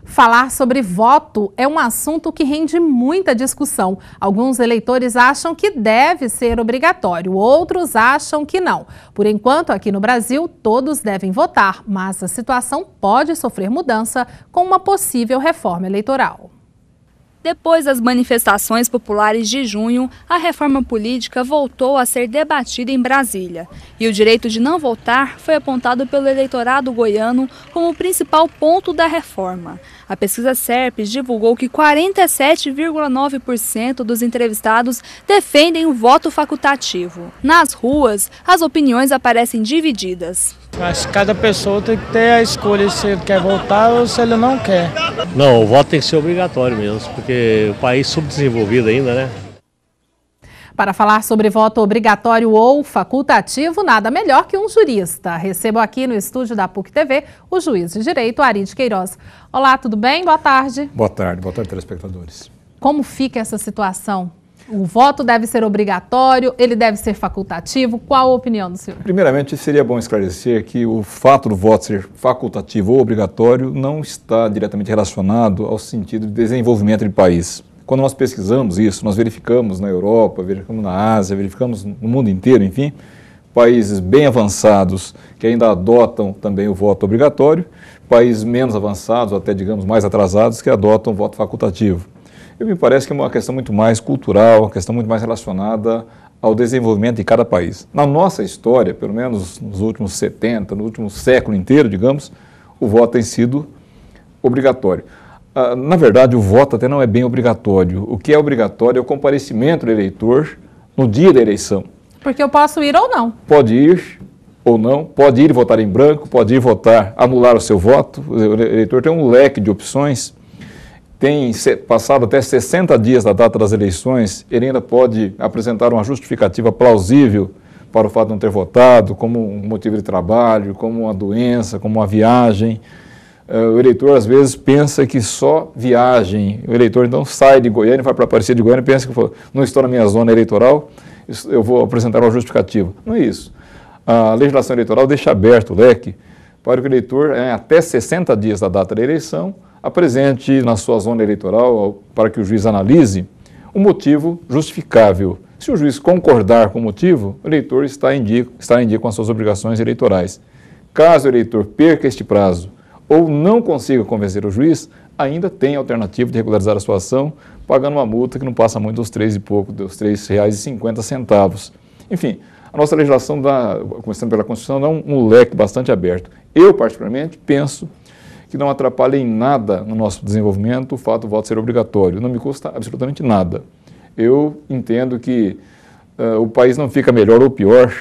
Falar sobre voto é um assunto que rende muita discussão. Alguns eleitores acham que deve ser obrigatório, outros acham que não. Por enquanto, aqui no Brasil, todos devem votar, mas a situação pode sofrer mudança com uma possível reforma eleitoral. Depois das manifestações populares de junho, a reforma política voltou a ser debatida em Brasília. E o direito de não votar foi apontado pelo eleitorado goiano como o principal ponto da reforma. A pesquisa Serpes divulgou que 47,9% dos entrevistados defendem o voto facultativo. Nas ruas, as opiniões aparecem divididas. Mas cada pessoa tem que ter a escolha se ele quer votar ou se ele não quer. Não, o voto tem que ser obrigatório mesmo, porque o país subdesenvolvido ainda, né? Para falar sobre voto obrigatório ou facultativo, nada melhor que um jurista. Recebo aqui no estúdio da PUC TV o juiz de direito, Ari de Queiroz. Olá, tudo bem? Boa tarde. Boa tarde, telespectadores. Como fica essa situação? O voto deve ser obrigatório, ele deve ser facultativo? Qual a opinião do senhor? Primeiramente, seria bom esclarecer que o fato do voto ser facultativo ou obrigatório não está diretamente relacionado ao sentido de desenvolvimento de país. Quando nós pesquisamos isso, nós verificamos na Europa, verificamos na Ásia, verificamos no mundo inteiro, enfim, países bem avançados que ainda adotam também o voto obrigatório, países menos avançados, até digamos mais atrasados, que adotam o voto facultativo. Me parece que é uma questão muito mais cultural, uma questão muito mais relacionada ao desenvolvimento de cada país. Na nossa história, pelo menos nos últimos 70, no último século inteiro, digamos, o voto tem sido obrigatório. Na verdade, o voto até não é bem obrigatório. O que é obrigatório é o comparecimento do eleitor no dia da eleição. Porque eu posso ir ou não. Pode ir ou não, pode ir votar em branco, pode ir votar, anular o seu voto. O eleitor tem um leque de opções. Tem passado até 60 dias da data das eleições, ele ainda pode apresentar uma justificativa plausível para o fato de não ter votado, como um motivo de trabalho, como uma doença, como uma viagem. O eleitor, às vezes, pensa que só viagem. O eleitor, então, sai de Goiânia, vai para Aparecida de Goiânia e pensa que não estou na minha zona eleitoral, eu vou apresentar uma justificativa. Não é isso. A legislação eleitoral deixa aberto o leque para que o eleitor, até 60 dias da data da eleição, apresente na sua zona eleitoral, para que o juiz analise, um motivo justificável. Se o juiz concordar com o motivo, o eleitor está em dia com as suas obrigações eleitorais. Caso o eleitor perca este prazo ou não consiga convencer o juiz, ainda tem a alternativa de regularizar a sua ação, pagando uma multa que não passa muito dos R$ 3,50. Enfim, a nossa legislação, começando pela Constituição, dá um leque bastante aberto. Eu, particularmente, penso que não atrapalha em nada no nosso desenvolvimento o fato do voto ser obrigatório. Não me custa absolutamente nada. Eu entendo que o país não fica melhor ou pior,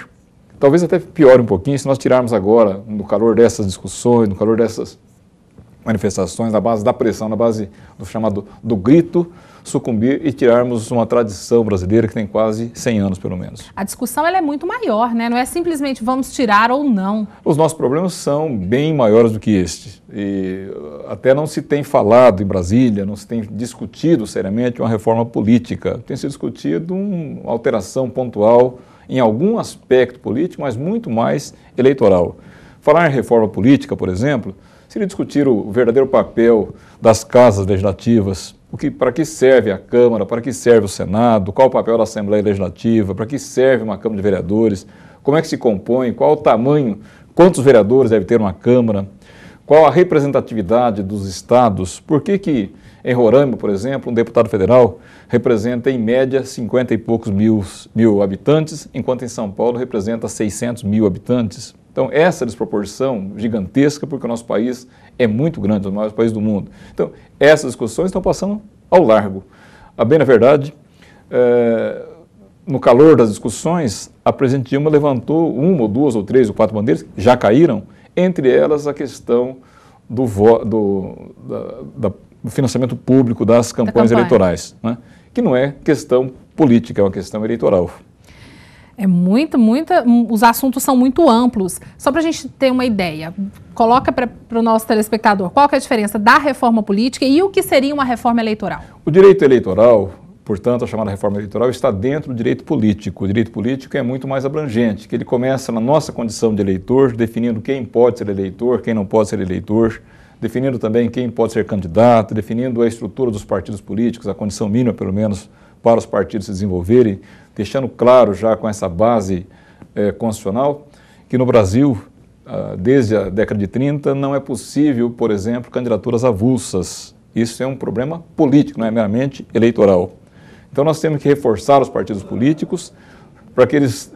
talvez até piore um pouquinho se nós tirarmos agora, no calor dessas discussões, no calor dessas manifestações, na base da pressão, na base do chamado do grito, sucumbir e tirarmos uma tradição brasileira que tem quase 100 anos, pelo menos. A discussão ela é muito maior, né? Não é simplesmente vamos tirar ou não. Os nossos problemas são bem maiores do que este. E até não se tem falado em Brasília, não se tem discutido seriamente uma reforma política. Tem se discutido uma alteração pontual em algum aspecto político, mas muito mais eleitoral. Falar em reforma política, por exemplo, seria discutir o verdadeiro papel das casas legislativas, para que serve a Câmara, para que serve o Senado, qual o papel da Assembleia Legislativa, para que serve uma Câmara de Vereadores, como é que se compõe, qual o tamanho, quantos vereadores deve ter uma Câmara, qual a representatividade dos estados, por que em Roraima, por exemplo, um deputado federal representa em média 50 e poucos mil habitantes, enquanto em São Paulo representa 600 mil habitantes. Então, essa desproporção gigantesca, porque o nosso país é muito grande, é um dos maiores países do mundo. Então, essas discussões estão passando ao largo. A bem na verdade, no calor das discussões, a presidente Dilma levantou uma ou duas ou três ou quatro bandeiras, já caíram, entre elas a questão do financiamento público das campanhas eleitorais, né? Que não é questão política, é uma questão eleitoral. Os assuntos são muito amplos. Só para a gente ter uma ideia, coloca para o nosso telespectador qual que é a diferença da reforma política e o que seria uma reforma eleitoral. O direito eleitoral, portanto, a chamada reforma eleitoral, está dentro do direito político. O direito político é muito mais abrangente, que ele começa na nossa condição de eleitor, definindo quem pode ser eleitor, quem não pode ser eleitor, definindo também quem pode ser candidato, definindo a estrutura dos partidos políticos, a condição mínima, pelo menos, para os partidos se desenvolverem, deixando claro já com essa base constitucional que no Brasil, desde a década de 30, não é possível, por exemplo, candidaturas avulsas. Isso é um problema político, não é meramente eleitoral. Então nós temos que reforçar os partidos políticos para que eles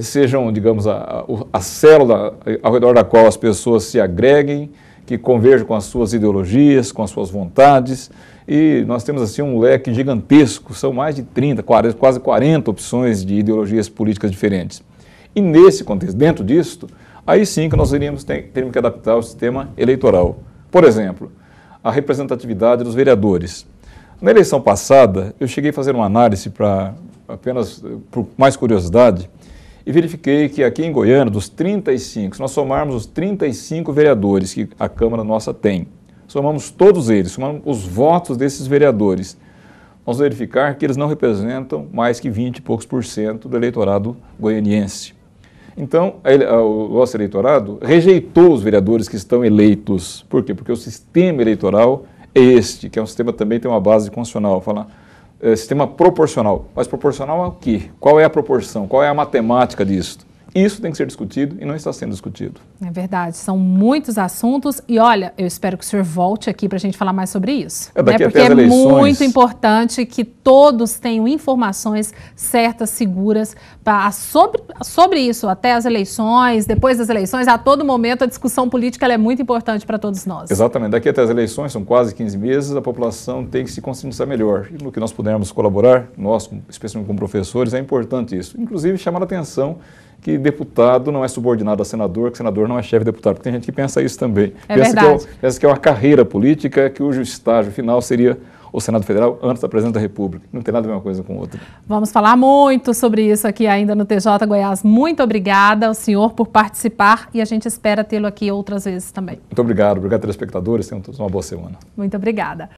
sejam, digamos, a célula ao redor da qual as pessoas se agreguem, que converjam com as suas ideologias, com as suas vontades, e nós temos assim um leque gigantesco, são mais de 30, quase 40 opções de ideologias políticas diferentes. E nesse contexto, dentro disto, aí sim que nós teríamos que adaptar o sistema eleitoral. Por exemplo, a representatividade dos vereadores. Na eleição passada, eu cheguei a fazer uma análise apenas por mais curiosidade, e verifiquei que aqui em Goiânia, dos 35, se nós somarmos os 35 vereadores que a Câmara nossa tem, somamos todos eles, somamos os votos desses vereadores, vamos verificar que eles não representam mais que 20 e poucos % do eleitorado goianiense. Então, o nosso eleitorado rejeitou os vereadores que estão eleitos. Por quê? Porque o sistema eleitoral é este, que é um sistema que também tem uma base constitucional, sistema proporcional. Mas proporcional ao quê? Qual é a proporção? Qual é a matemática disso? Isso tem que ser discutido e não está sendo discutido. É verdade, são muitos assuntos e olha, eu espero que o senhor volte aqui para a gente falar mais sobre isso. Daqui Porque até as eleições, é muito importante que todos tenham informações certas, seguras, sobre isso, até as eleições, depois das eleições, a todo momento a discussão política ela é muito importante para todos nós. Exatamente, daqui até as eleições, são quase 15 meses, a população tem que se conscientizar melhor. E no que nós pudermos colaborar, nós, especialmente como professores, é importante isso. Inclusive chamar a atenção que deputado não é subordinado a senador, que senador não é chefe de deputado, porque tem gente que pensa isso também. Pensa que é uma carreira política cujo estágio final seria o Senado Federal antes da Presidente da República. Não tem nada a ver uma coisa com outra. Vamos falar muito sobre isso aqui ainda no TJ Goiás. Muito obrigada ao senhor por participar e a gente espera tê-lo aqui outras vezes também. Muito obrigado. Obrigado, telespectadores. Tenham todos uma boa semana. Muito obrigada.